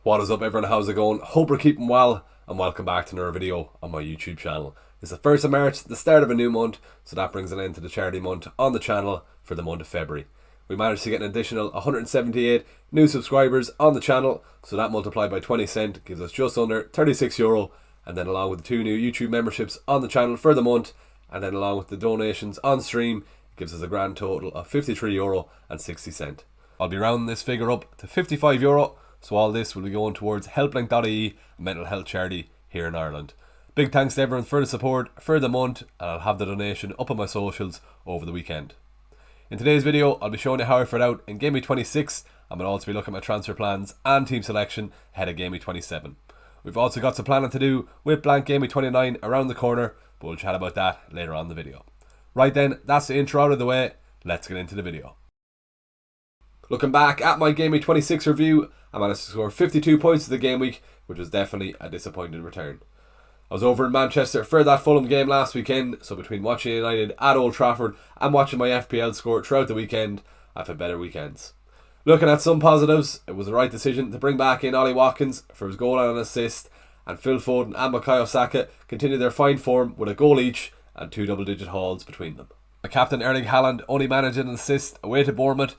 What is up everyone, how's it going? Hope you're keeping well and welcome back to another video on my YouTube channel. It's the 1st of March, the start of a new month, so that brings an end to the charity month on the channel for the month of February. We managed to get an additional 178 new subscribers on the channel, so that multiplied by 20 cent gives us just under €36, and then along with the 2 new YouTube memberships on the channel for the month, and then along with the donations on stream, it gives us a grand total of €53.60. I'll be rounding this figure up to €55, so all this will be going towards Helplink.ie, a mental health charity here in Ireland. Big thanks to everyone for the support for the month, and I'll have the donation up on my socials over the weekend. In today's video, I'll be showing you how I fared out in Game Week 26, and we'll also be looking at my transfer plans and team selection ahead of Game Week 27. We've also got some planning to do with blank Game Week 29 around the corner, but we'll chat about that later on in the video. Right then, that's the intro out of the way, let's get into the video. Looking back at my Game Week 26 review, I managed to score 52 points of the game week, which was definitely a disappointing return. I was over in Manchester for that Fulham game last weekend, so between watching United at Old Trafford and watching my FPL score throughout the weekend, I've had better weekends. Looking at some positives, it was the right decision to bring back in Ollie Watkins for his goal and an assist, and Phil Foden and Bukayo Saka continued their fine form with a goal each and 2 double-digit hauls between them. My captain Erling Haaland only managed an assist away to Bournemouth.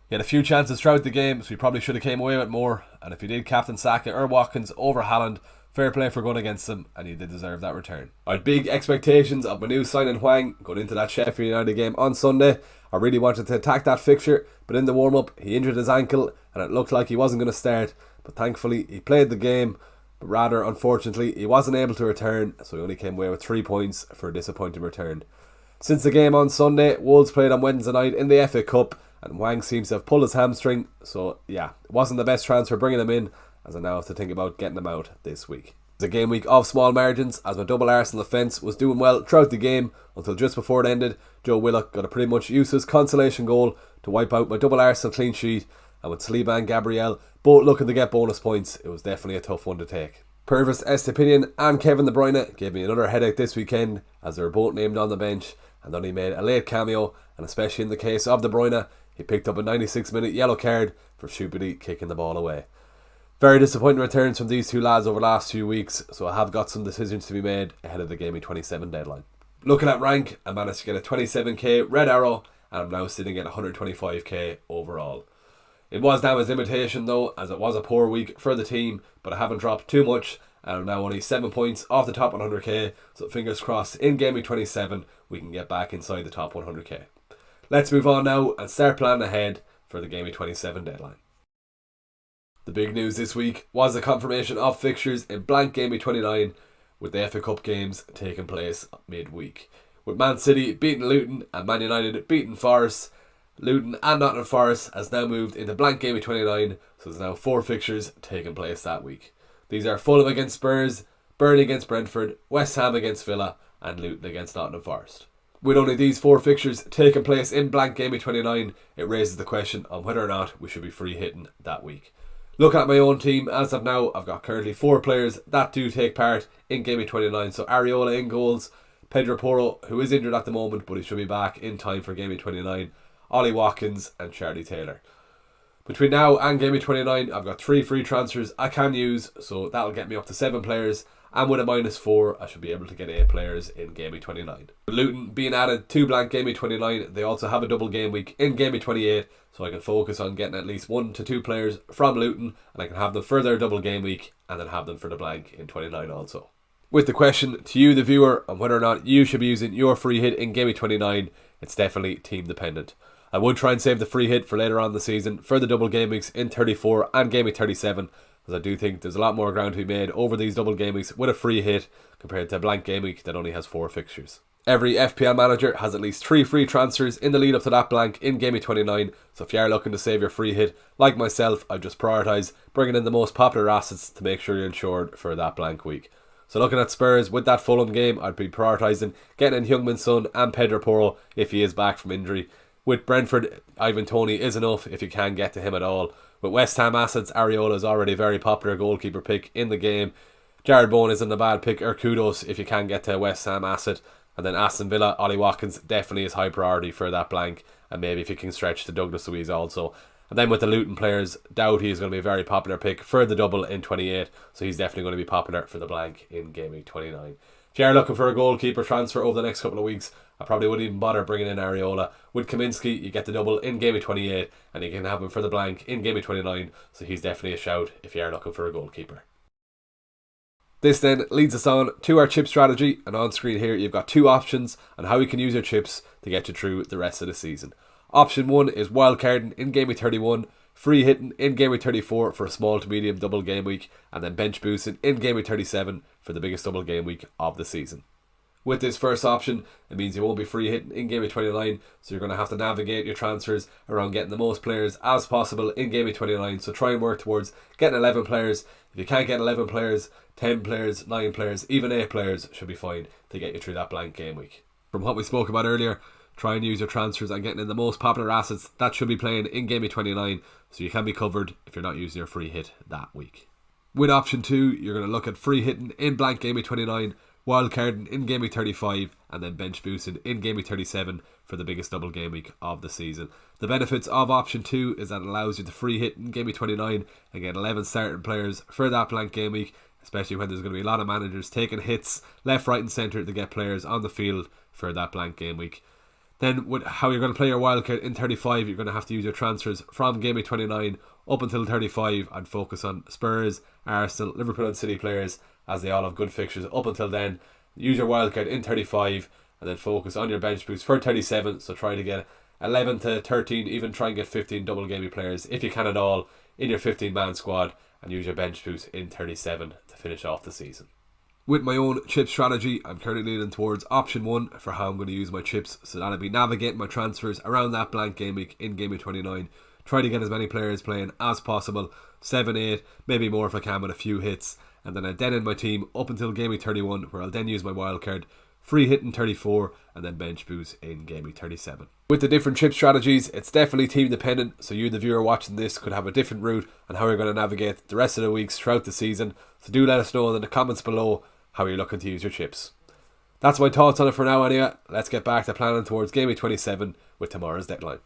He had a few chances throughout the game, so he probably should have came away with more, and if he did captain Saka or Watkins over Haaland, fair play for going against him, and he did deserve that return. I had big expectations of my new signing Hwang going into that Sheffield United game on Sunday. I really wanted to attack that fixture, but in the warm-up he injured his ankle and it looked like he wasn't going to start, but thankfully he played the game, but rather unfortunately he wasn't able to return, so he only came away with 3 points for a disappointing return. Since the game on Sunday, Wolves played on Wednesday night in the FA Cup, and Hwang seems to have pulled his hamstring, so yeah, it wasn't the best transfer bringing him in, as I now have to think about getting him out this week. It's a game week of small margins, as my double Arsenal defence was doing well throughout the game, until just before it ended, Joe Willock got a pretty much useless consolation goal to wipe out my double Arsenal clean sheet, and with Saliba and Gabriel both looking to get bonus points, it was definitely a tough one to take. Purvis Estupiñán and Kevin De Bruyne gave me another headache this weekend, as they were both named on the bench, and only made a late cameo, and especially in the case of De Bruyne, he picked up a 96-minute yellow card for stupidly kicking the ball away. Very disappointing returns from these two lads over the last few weeks, so I have got some decisions to be made ahead of the Game Week 27 deadline. Looking at rank, I managed to get a 27k red arrow, and I'm now sitting at 125k overall. It was damage limitation though, as it was a poor week for the team, but I haven't dropped too much, and I'm now only 7 points off the top 100k, so fingers crossed in Game Week 27 we can get back inside the top 100k. Let's move on now and start planning ahead for the Game Week 27 deadline. The big news this week was the confirmation of fixtures in blank Game Week 29, with the FA Cup games taking place midweek. With Man City beating Luton and Man United beating Forest, Luton and Nottingham Forest has now moved into blank Game Week 29, so there's now 4 fixtures taking place that week. These are Fulham against Spurs, Burnley against Brentford, West Ham against Villa, and Luton against Nottingham Forest. With only these 4 fixtures taking place in blank Game Week 29, it raises the question on whether or not we should be free hitting that week. Looking at my own team, as of now, I've got currently 4 players that do take part in Game Week 29. So Areola in goals, Pedro Porro, who is injured at the moment, but he should be back in time for Game Week 29, Ollie Watkins and Charlie Taylor. Between now and Game Week 29, I've got 3 free transfers I can use, so that'll get me up to 7 players. And with a -4, I should be able to get 8 players in Game Week 29. With Luton being added to blank Game Week 29, they also have a double game week in Game Week 28, so I can focus on getting at least 1 to 2 players from Luton, and I can have them for their double game week, and then have them for the blank in 29 also. With the question to you, the viewer, on whether or not you should be using your free hit in Game Week 29, it's definitely team dependent. I would try and save the free hit for later on in the season for the double game weeks in 34 and Game Week 37, as I do think there's a lot more ground to be made over these double game weeks with a free hit compared to a blank game week that only has 4 fixtures. Every FPL manager has at least 3 free transfers in the lead up to that blank in Game Week 29, so if you are looking to save your free hit, like myself, I just prioritise bringing in the most popular assets to make sure you're insured for that blank week. So looking at Spurs, with that Fulham game, I'd be prioritising getting in Heung-min Son and Pedro Porro if he is back from injury. With Brentford, Ivan Toney is enough if you can get to him at all. With West Ham assets, Areola is already a very popular goalkeeper pick in the game. Jared Bowen isn't a bad pick, or Kudos if you can get to a West Ham asset. And then Aston Villa, Ollie Watkins definitely is high priority for that blank. And maybe if you can stretch to Douglas Luiz also. And then with the Luton players, Doughty is going to be a very popular pick for the double in 28, so he's definitely going to be popular for the blank in game week 29. If you are looking for a goalkeeper transfer over the next couple of weeks, I probably wouldn't even bother bringing in Areola. With Kaminsky, you get the double in game week 28, and you can have him for the blank in game week 29, so he's definitely a shout if you are looking for a goalkeeper. This then leads us on to our chip strategy, and on screen here you've got two options on how you can use your chips to get you through the rest of the season. Option 1 is wildcarding in game week 31, free hitting in game week 34 for a small to medium double game week, and then bench boosting in game week 37 for the biggest double game week of the season. With this first option, it means you won't be free hitting in game week 29, so you're going to have to navigate your transfers around getting the most players as possible in game week 29, so try and work towards getting 11 players. If you can't get 11 players, 10 players, 9 players, even 8 players should be fine to get you through that blank game week. From what we spoke about earlier, try and use your transfers on getting in the most popular assets that should be playing in game week 29, so you can be covered if you're not using your free hit that week. With option 2, you're going to look at free hitting in blank game week 29, wildcarding in game week 35, and then bench boosting in game week 37 for the biggest double game week of the season. The benefits of option 2 is that it allows you to free hit in game week 29 and get 11 starting players for that blank game week, especially when there's going to be a lot of managers taking hits left, right and centre to get players on the field for that blank game week. Then with how you're going to play your wildcard in 35, you're going to have to use your transfers from game week 29 up until 35 and focus on Spurs, Arsenal, Liverpool and City players, as they all have good fixtures up until then. Use your wildcard in 35 and then focus on your bench boost for 37, so try to get 11 to 13, even try and get 15 double game week players if you can at all in your 15 man squad, and use your bench boost in 37 to finish off the season. With my own chip strategy, I'm currently leaning towards option 1 for how I'm going to use my chips, so that'll be navigating my transfers around that blank game week in game week 29. Try to get as many players playing as possible, 7, 8, maybe more if I can with a few hits, and then I den in my team up until game week 31, where I'll then use my wildcard, free hit in 34, and then bench boost in game week 37. With the different chip strategies, it's definitely team dependent, so you the viewer watching this could have a different route on how you're going to navigate the rest of the weeks throughout the season, so do let us know in the comments below how you're looking to use your chips. That's my thoughts on it for now anyway. Let's get back to planning towards game week 27 with tomorrow's deadline.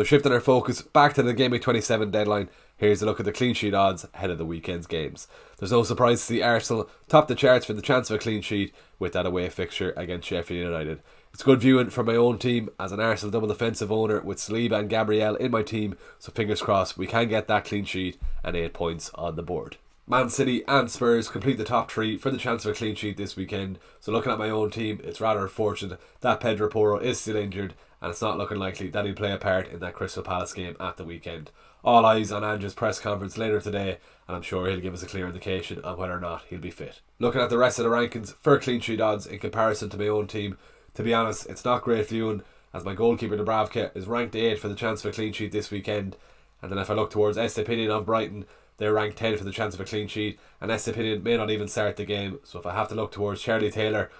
So shifting our focus back to the game week 27 deadline, here's a look at the clean sheet odds ahead of the weekend's games. There's no surprise to see Arsenal top the charts for the chance of a clean sheet with that away fixture against Sheffield United. It's good viewing for my own team as an Arsenal double defensive owner with Saliba and Gabriel in my team, so fingers crossed we can get that clean sheet and 8 points on the board. Man City and Spurs complete the top 3 for the chance of a clean sheet this weekend, so looking at my own team, it's rather unfortunate that Pedro Porro is still injured, and it's not looking likely that he'll play a part in that Crystal Palace game at the weekend. All eyes on Ange's press conference later today, and I'm sure he'll give us a clear indication on whether or not he'll be fit. Looking at the rest of the rankings for clean sheet odds in comparison to my own team, to be honest, it's not great viewing, as my goalkeeper Dubravka is ranked 8 for the chance of a clean sheet this weekend, and then if I look towards Estepinian of Brighton, they're ranked 10 for the chance of a clean sheet, and Estepinian may not even start the game, so if I have to look towards Charlie Taylor,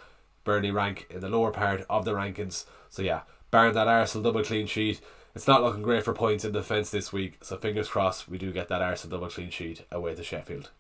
Burnley rank in the lower part of the rankings. So yeah, barring that Arsenal double clean sheet, it's not looking great for points in defence this week, so fingers crossed we do get that Arsenal double clean sheet away to Sheffield.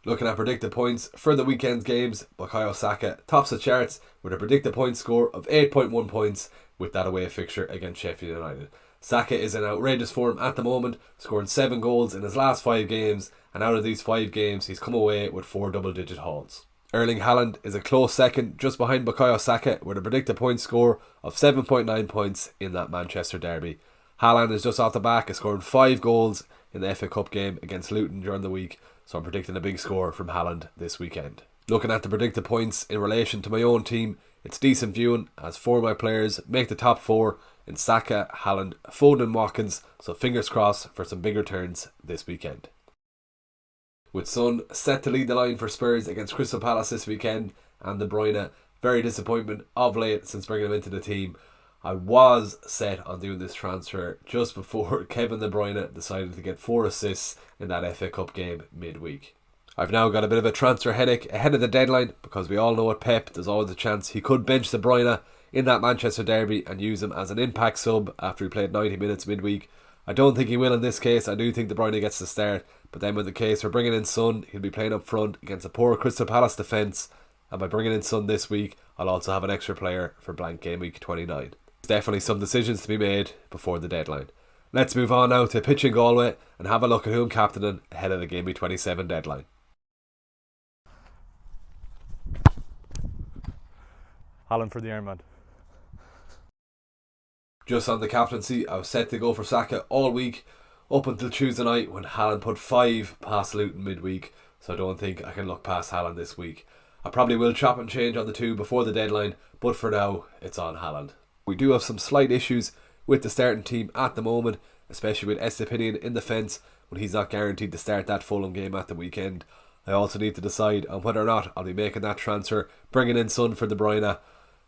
Looking at predicted points for the weekend's games, Bukayo Saka tops the charts with a predicted point score of 8.1 points with that away fixture against Sheffield United. Saka is in outrageous form at the moment, scoring 7 goals in his last 5 games, and out of these 5 games he's come away with 4 double-digit hauls. Erling Haaland is a close second just behind Bukayo Saka with a predicted point score of 7.9 points in that Manchester derby. Haaland is just off the back of scoring 5 goals in the FA Cup game against Luton during the week, so I'm predicting a big score from Haaland this weekend. Looking at the predicted points in relation to my own team, it's decent viewing as 4 of my players make the top 4 in Saka, Haaland, Foden and Watkins, so fingers crossed for some big returns this weekend. With Son set to lead the line for Spurs against Crystal Palace this weekend, and De Bruyne, very disappointment of late since bringing him into the team. I was set on doing this transfer just before Kevin De Bruyne decided to get 4 assists in that FA Cup game midweek. I've now got a bit of a transfer headache ahead of the deadline because we all know at Pep there's always a chance he could bench De Bruyne in that Manchester derby and use him as an impact sub after he played 90 minutes midweek. I don't think he will in this case. I do think De Bruyne gets the start, but then with the case for bringing in Son, he'll be playing up front against a poor Crystal Palace defence, and by bringing in Son this week, I'll also have an extra player for blank game week 29. There's definitely some decisions to be made before the deadline. Let's move on now to pitching Galway and have a look at who I'm captaining ahead of the Game Week 27 deadline. Hallam for the Ironman. Just on the captaincy, I was set to go for Saka all week up until Tuesday night when Hallam put 5 past Luton midweek, so I don't think I can look past Hallam this week. I probably will chop and change on the 2 before the deadline, but for now it's on Haaland. We do have some slight issues with the starting team at the moment, especially with Estepinian in the fence when he's not guaranteed to start that Fulham game at the weekend. I also need to decide on whether or not I'll be making that transfer, bringing in Son for De Bruyne.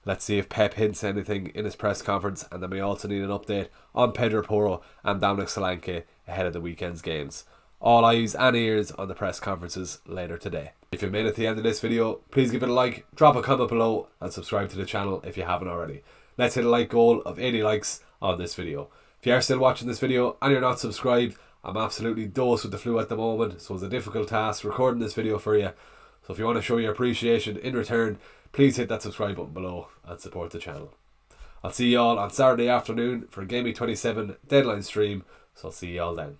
Let's see if Pep hints anything in his press conference, and then we also need an update on Pedro Porro and Dominic Solanke ahead of the weekend's games. All eyes and ears on the press conferences later today. If you made it to the end of this video, please give it a like, drop a comment below and subscribe to the channel if you haven't already. Let's hit a like goal of 80 likes on this video. If you are still watching this video and you're not subscribed, I'm absolutely dosed with the flu at the moment, so it's a difficult task recording this video for you. So if you want to show your appreciation in return, please hit that subscribe button below and support the channel. I'll see you all on Saturday afternoon for Game Week 27 deadline stream, so I'll see you all then.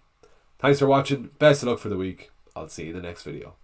Thanks for watching, best of luck for the week, I'll see you in the next video.